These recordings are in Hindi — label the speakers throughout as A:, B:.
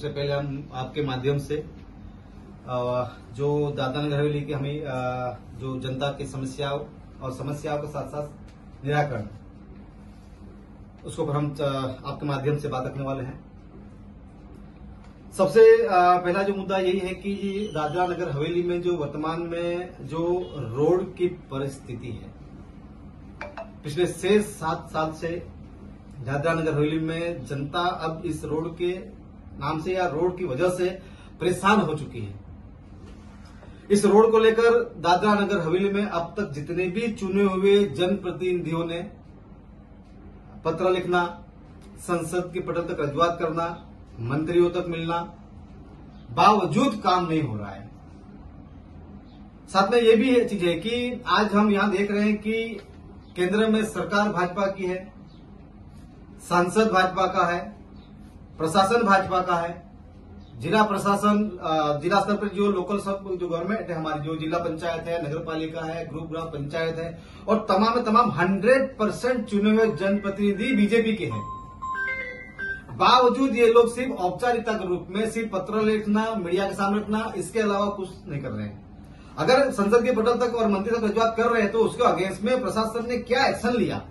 A: सबसे पहले हम आपके माध्यम से जो दादरा नगर हवेली की हमें जो जनता की समस्याओं और समस्याओं के साथ साथ निराकरण, उसको पर हम आपके माध्यम से बात रखने वाले हैं। सबसे पहला जो मुद्दा यही है कि दादरा नगर हवेली में जो वर्तमान में जो रोड की परिस्थिति है, पिछले 6-7 साल से दादरा नगर हवेली में जनता अब इस रोड के नाम से या रोड की वजह से परेशान हो चुकी है। इस रोड को लेकर दादरा नगर हवेली में अब तक जितने भी चुने हुए जनप्रतिनिधियों ने पत्र लिखना, संसद के पटल तक रजूआत करना, मंत्रियों तक मिलना, बावजूद काम नहीं हो रहा है। साथ में ये भी चीज है कि आज हम यहां देख रहे हैं कि केंद्र में सरकार भाजपा की है, सांसद भाजपा का है, प्रशासन भाजपा का है, जिला प्रशासन, जिला स्तर पर जो लोकल सब जो गवर्नमेंट है हमारी, जो जिला पंचायत है, नगर पालिका है, ग्रुप ग्राम पंचायत है, और तमाम 100% चुने हुए जनप्रतिनिधि बीजेपी के हैं। बावजूद ये लोग सिर्फ औपचारिकता के रूप में सिर्फ पत्र लिखना, मीडिया के सामने रखना, इसके अलावा कुछ नहीं कर रहे हैं। अगर संसद के पटल तक और मंत्री तक रजूआत कर रहे हैं तो उसके अगेंस्ट में प्रशासन ने क्या एक्शन लिया,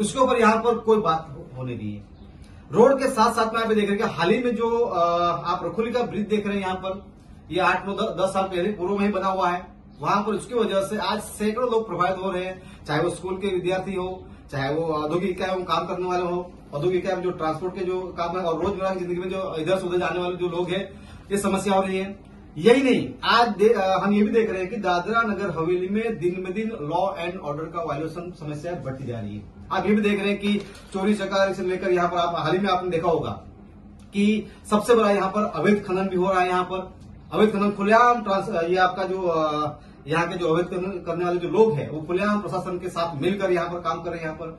A: उसके ऊपर यहां पर कोई बात होने दी है। रोड के साथ साथ में आप देख रहे हैं कि हाल ही में जो आप रखोली का ब्रिज देख रहे हैं, यहां पर ये 8-9-10 साल पहले पूर्व में ही बना हुआ है। वहां पर उसकी वजह से आज सैकड़ों लोग प्रभावित हो रहे हैं, चाहे वो स्कूल के विद्यार्थी हो, चाहे वो औद्योगिक इकाई में काम करने वाले हो, औद्योगिक इकाई में जो ट्रांसपोर्ट के जो काम है, और रोजमर्रा की जिंदगी में जो इधर से उधर जाने वाले जो लोग हैं, ये समस्या हो रही है। यही नहीं, आज हम ये भी देख रहे हैं कि दादरा नगर हवेली में दिन में दिन लॉ एंड ऑर्डर का वायलेशन समस्या बढ़ती जा रही है। आप ये भी देख रहे हैं कि चोरी चकारी से लेकर यहाँ पर आप हाल ही में आपने देखा होगा कि सबसे बड़ा यहाँ पर अवैध खनन भी हो रहा है। यहाँ पर अवैध खनन खुलेआम, ये आपका जो यहाँ के जो अवैध खनन करने वाले जो लोग हैं वो खुलेआम प्रशासन के साथ मिलकर यहाँ पर काम कर रहे हैं।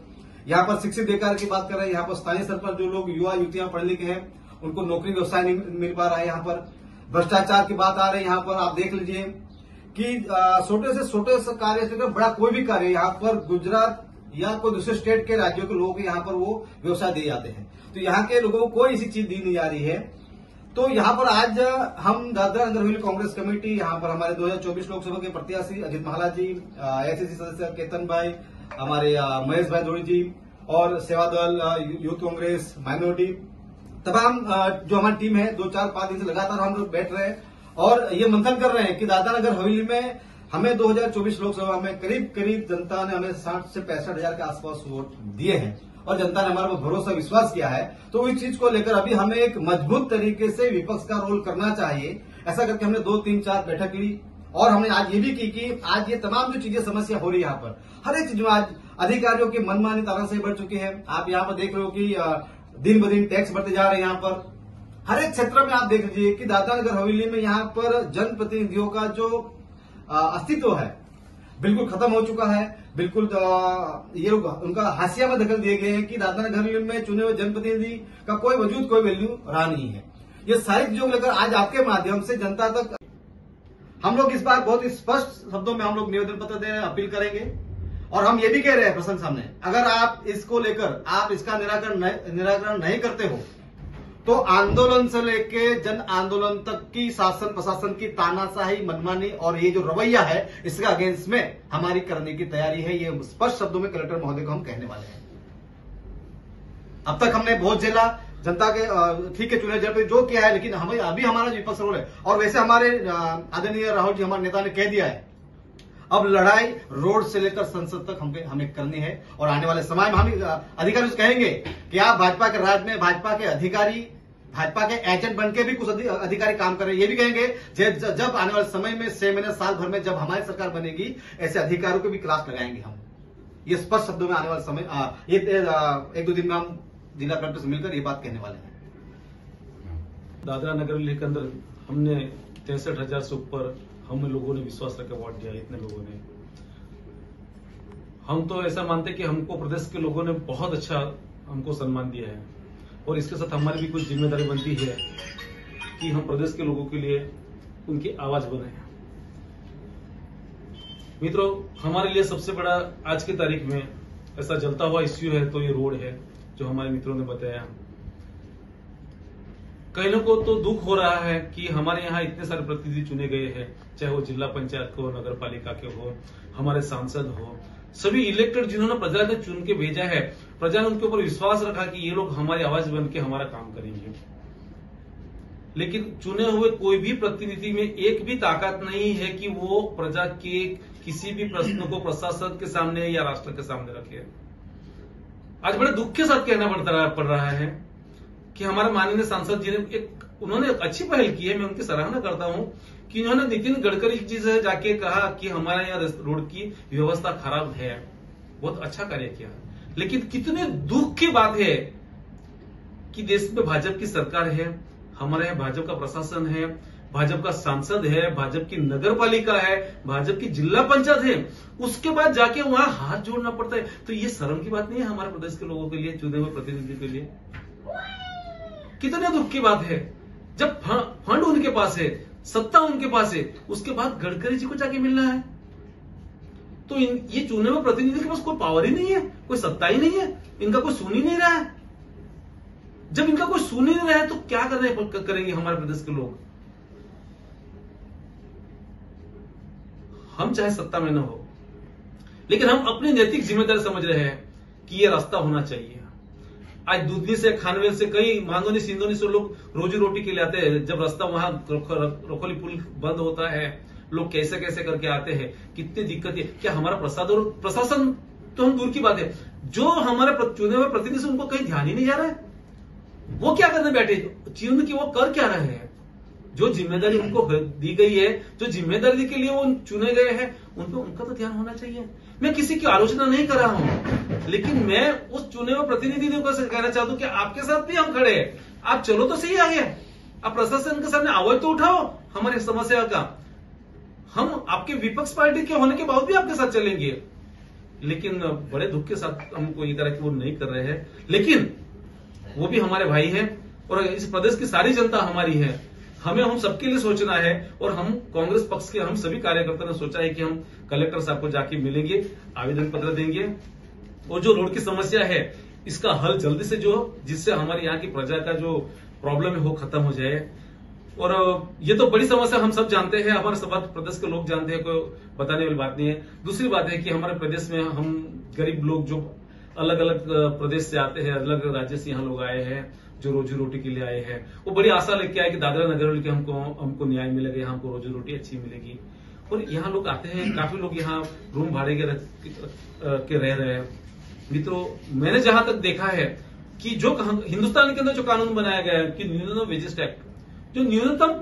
A: यहाँ पर शिक्षित बेकार की बात कर रहे हैं। यहाँ पर स्थानीय स्तर पर जो लोग युवा युवतियां पढ़े लिखे हैं उनको नौकरी व्यवसाय नहीं मिल पा रहा है। यहाँ पर भ्रष्टाचार की बात आ रही है। यहाँ पर आप देख लीजिए कि छोटे से छोटे कार्य से बड़ा कोई भी कार्य यहाँ पर गुजरात या कोई दूसरे स्टेट के राज्यों के लोग यहाँ पर वो व्यवसाय दिए जाते हैं, तो यहाँ के लोगों को कोई ऐसी चीज दी नहीं जा रही है। तो यहाँ पर आज हम दादरा नगर हवेली कांग्रेस कमेटी, यहाँ पर हमारे 2024 लोकसभा के प्रत्याशी अजित महाला जी, एआईसीसी सदस्य केतन भाई, हमारे महेश भाई जोड़ी जी, और सेवा दल, यूथ कांग्रेस, माइनॉरिटी, तमाम जो हमारी टीम है 2-4-5 दिन से लगातार हम लोग बैठ रहे हैं और ये मंथन कर रहे हैं कि दादरा नगर हवेली में हमें 2024 लोकसभा में करीब जनता ने हमें 60 से 65 हजार के आसपास वोट दिए हैं और जनता ने हमारे पर भरोसा विश्वास किया है। तो इस चीज को लेकर अभी हमें एक मजबूत तरीके से विपक्ष का रोल करना चाहिए। ऐसा करके हमने 2-3-4 बैठक ली और हमने आज ये भी की कि आज ये तमाम जो चीजें समस्या हो रही है यहाँ पर हर एक चीज में आज अधिकारियों की मनमानी तानाशाही बढ़ चुकी है। आप यहाँ पर देख रहे हो कि दिन ब दिन टैक्स बढ़ते जा रहे हैं। यहाँ पर हर एक क्षेत्र में आप देख लीजिए कि दादरा नगर हवेली में यहाँ पर जनप्रतिनिधियों का जो अस्तित्व है बिल्कुल खत्म हो चुका है। बिल्कुल ये उनका हाशिया में धकेल दिए गए हैं कि दादरा नगर हवेली में चुने हुए जनप्रतिनिधि का कोई वजूद, कोई वैल्यू रहा नहीं है। ये सारी चीजों को लेकर आज आपके माध्यम से जनता तक हम लोग इस बार बहुत ही स्पष्ट शब्दों में हम लोग निवेदन पत्र दे रहे हैं, अपील करेंगे और हम ये भी कह रहे हैं प्रशासन सामने, अगर आप इसको लेकर आप इसका निराकरण नहीं करते हो तो आंदोलन से लेके जन आंदोलन तक की शासन प्रशासन की तानाशाही, मनमानी और ये जो रवैया है इसके अगेंस्ट में हमारी करने की तैयारी है। ये स्पष्ट शब्दों में कलेक्टर महोदय को हम कहने वाले हैं। अब तक हमने बहुत झेला, जनता के ठीक है चुने जनप्रतिनिधि जो किया है, लेकिन हमें अभी हमारा विपक्ष रोल है। और वैसे हमारे आदरणीय राहुल जी हमारे नेता ने कह दिया है अब लड़ाई रोड से लेकर संसद तक हमें करनी है और आने वाले समय में हम अधिकारी से कहेंगे कि आप भाजपा के राज में भाजपा के अधिकारी, भाजपा के एजेंट बनके भी कुछ अधिकारी काम कर रहे हैं। ये भी कहेंगे जब आने वाले समय में 6 महीने साल भर में जब हमारी सरकार बनेगी ऐसे अधिकारियों को भी क्लास लगाएंगे हम। ये स्पष्ट शब्दों में आने वाले समय ये 1-2 दिन में हम जिला कलेक्टर से मिलकर ये बात कहने वाले हैं।
B: दादरा नगर हवेली के अंदर हमने 63,000 से ऊपर हम लोगों ने विश्वास रखकर वोट दिया। इतने लोगों ने, हम तो ऐसा मानते कि हमको प्रदेश के लोगों ने बहुत अच्छा हमको सम्मान दिया है और इसके साथ हमारी भी कुछ जिम्मेदारी बनती है कि हम प्रदेश के लोगों के लिए उनकी आवाज बने। मित्रों, हमारे लिए सबसे बड़ा आज की तारीख में ऐसा जलता हुआ इश्यू है तो ये रोड है जो हमारे मित्रों ने बताया। कई लोगों को तो दुख हो रहा है कि हमारे यहाँ इतने सारे प्रतिनिधि चुने गए हैं, चाहे वो जिला पंचायत को, नगर पालिका के हो, हमारे सांसद हो, सभी इलेक्टेड जिन्होंने प्रजा ने चुन के भेजा है। प्रजा ने उनके ऊपर विश्वास रखा कि ये लोग हमारी आवाज बन के हमारा काम करेंगे। लेकिन चुने हुए कोई भी प्रतिनिधि में एक भी ताकत नहीं है कि वो प्रजा के किसी भी प्रश्न को प्रशासन के सामने या राष्ट्र के सामने रखे। आज बड़े दुख के साथ कहना पड़ रहा है कि हमारे माननीय सांसद जी ने उन्होंने एक अच्छी पहल की है, मैं उनकी सराहना करता हूं कि उन्होंने नितिन गडकरी जी से जाके कहा कि हमारे यहाँ रोड की व्यवस्था खराब है। बहुत अच्छा कार्य किया। लेकिन कितने दुख की बात है कि देश में भाजपा की सरकार है, हमारे यहाँ भाजपा का प्रशासन है, भाजपा का सांसद है, भाजपा की नगर पालिका है, भाजपा की जिला पंचायत है, उसके बाद जाके वहां हाथ जोड़ना पड़ता है। तो ये शर्म की बात नहीं है हमारे प्रदेश के लोगों के लिए, चुने हुए प्रतिनिधि के लिए? कितने दुख की बात है जब फंड उनके पास है, सत्ता उनके पास है, उसके बाद गडकरी जी को जाके मिलना है। तो ये चुने हुए प्रतिनिधि के पास कोई पावर ही नहीं है, कोई सत्ता ही नहीं है, इनका कोई सुन ही नहीं रहा है। जब इनका कोई सुन ही नहीं रहा है तो क्या करेंगे हमारे प्रदेश के लोग? हम चाहे सत्ता में न हो, लेकिन हम अपनी नैतिक जिम्मेदारी समझ रहे हैं कि ये रास्ता होना चाहिए। आज दूधनी से, खानवेल से, कई मांगोनी सिंधोनी से लोग रोजी रोटी के लिए आते हैं। जब रास्ता वहां रोखोली पुल बंद होता है, लोग कैसे कैसे करके आते हैं, कितनी दिक्कत है। क्या हमारा प्रशासन तो हम दूर की बात है, जो हमारे चुने हुए प्रतिनिधि उनको कहीं ध्यान ही नहीं जा रहा है। वो क्या करने बैठे, चुन की वो कर क्या रहे हैं? जो जिम्मेदारी उनको दी गई है, जो जिम्मेदारी के लिए वो चुने गए हैं, उनका तो ध्यान होना चाहिए। मैं किसी की आलोचना नहीं कर रहा हूं, लेकिन मैं उस चुने हुए प्रतिनिधियों को कहना चाहता हूं कि आपके साथ भी हम खड़े हैं। आप चलो तो सही आगे, आप प्रशासन के सामने आवाज तो उठाओ हमारी समस्या का। हम आपके विपक्ष पार्टी के होने के बाद भी आपके साथ चलेंगे। लेकिन बड़े दुख के साथ हमको ये तरह की वो नहीं कर रहे हैं। लेकिन वो भी हमारे भाई हैं और इस प्रदेश की सारी जनता हमारी है। हमें हम सबके लिए सोचना है और हम कांग्रेस पक्ष के हम सभी कार्यकर्ताओं ने सोचा है कि हम कलेक्टर साहब को जाके मिलेंगे, आवेदन पत्र देंगे और जो रोड की समस्या है इसका हल जल्दी से जिससे हमारी यहाँ की प्रजा का जो प्रॉब्लम है वो खत्म हो जाए। और ये तो बड़ी समस्या हम सब जानते हैं, हमारे सब प्रदेश के लोग जानते हैं, कोई बताने वाली बात नहीं है। दूसरी बात है कि हमारे प्रदेश में हम गरीब लोग जो अलग अलग प्रदेश से आते हैं, अलग राज्य से यहाँ लोग आए हैं, जो रोजी रोटी के लिए आए हैं, वो बड़ी आशा लेके आए कि दादरा नगर हवेली के हमको न्याय मिलेगा, यहाँ हमको रोजी रोटी अच्छी मिलेगी। और यहाँ लोग आते हैं, काफी लोग यहाँ रूम भाड़े के रह रहे हैं। मित्रों, मैंने जहां तक देखा है कि जो हिंदुस्तान के अंदर जो कानून बनाया गया है कि न्यूनतम वेजेस एक्ट, जो न्यूनतम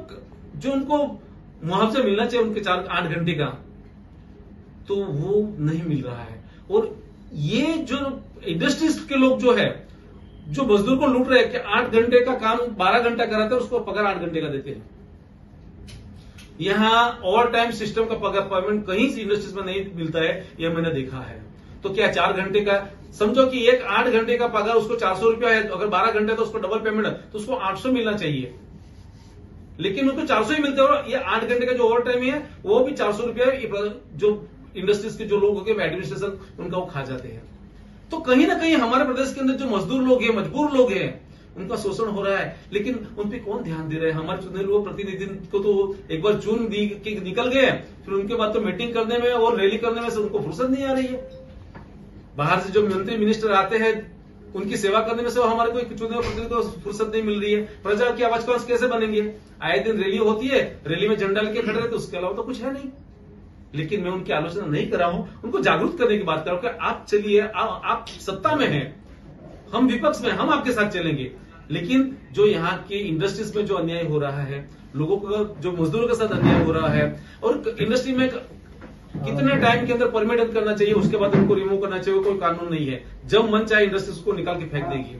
B: जो उनको मुआवजा मिलना चाहिए उनके 8 घंटे का, तो वो नहीं मिल रहा है। और ये जो इंडस्ट्रीज के लोग जो है, जो मजदूर को लूट रहे हैं कि 8 घंटे का काम 12 घंटा कराते हैं, उसको पगार 8 घंटे का देते हैं। यहां ओवर टाइम सिस्टम का पगार पेमेंट कहीं इंडस्ट्रीज में नहीं मिलता है, यह मैंने देखा है। तो क्या 4 घंटे का, समझो कि एक 8 घंटे का पगार उसको 400 रुपया है, अगर 12 घंटे तो उसको डबल पेमेंट है, तो उसको 800 मिलना चाहिए। लेकिन उनको 400 ही मिलते हैं और ये 8 घंटे का जो ओवर टाइम है वो भी 400 रुपया जो इंडस्ट्रीज के जो लोग होंगे एडमिनिस्ट्रेशन उनका वो खा जाते हैं। तो कहीं ना कहीं हमारे प्रदेश के अंदर जो मजदूर लोग हैं, मजबूर लोग हैं, उनका शोषण हो रहा है। लेकिन उन पे कौन ध्यान दे रहा है? हमारे चुने हुए प्रतिनिधि को तो एक बार चुन के निकल गए, फिर उनके बाद तो मीटिंग करने में और रैली करने में से उनको फुर्सत नहीं आ रही है। बाहर से जो मंत्री मिनिस्टर आते हैं उनकी सेवा करने में से हमारे कोई चुने हुए प्रतिनिधि को फुर्सत नहीं मिल रही है। प्रजा की आवाज कौन कैसे बनेंगे? आए दिन रैली होती है, रैली में झंडा लेके खड़े रहते, उसके अलावा तो कुछ है नहीं। लेकिन मैं उनकी आलोचना नहीं कर रहा हूं, उनको जागरूक करने की बात कर रहा हूं कि आप चलिए, आप सत्ता में हैं, हम विपक्ष में, हम आपके साथ चलेंगे। लेकिन जो यहाँ की इंडस्ट्रीज में जो अन्याय हो रहा है, लोगों को जो मजदूरों के साथ अन्याय हो रहा है, और इंडस्ट्री में कितने टाइम के अंदर परमिट करना चाहिए, उसके बाद उनको रिमूव करना चाहिए, कोई कानून नहीं है। जब मन चाहे इंडस्ट्रीज को निकाल के फेंक देगी।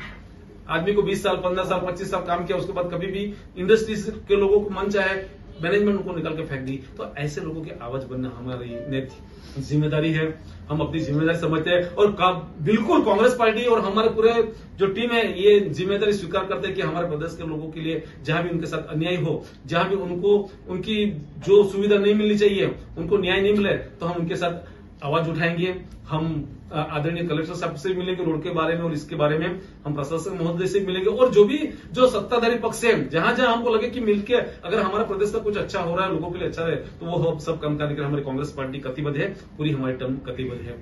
B: आदमी को 20 साल, 15 साल, 25 साल काम किया, उसके बाद कभी भी इंडस्ट्रीज के लोगों को मन चाहे मैनेजमेंट उनको निकाल के फेंक दी। तो ऐसे लोगों की आवाज बनना हमारी नैतिक जिम्मेदारी है, हम अपनी जिम्मेदारी समझते हैं। और बिल्कुल कांग्रेस पार्टी और हमारे पूरे जो टीम है ये जिम्मेदारी स्वीकार करते हैं कि हमारे प्रदेश के लोगों के लिए जहां भी उनके साथ अन्याय हो, जहां भी उनको उनकी जो सुविधा नहीं मिलनी चाहिए, उनको न्याय नहीं मिले, तो हम उनके साथ आवाज उठाएंगे। हम आदरणीय कलेक्टर साहब से मिलेंगे रोड के बारे में और इसके बारे में हम प्रशासक महोदय से मिलेंगे, और जो सत्ताधारी पक्ष है जहां जहां हमको लगे कि मिलके अगर हमारा प्रदेश का कुछ अच्छा हो रहा है, लोगों के लिए अच्छा है, तो वो सब काम करने के लिए हमारी कांग्रेस पार्टी कटिबद्ध है, पूरी हमारी टर्म कटिबद्ध है।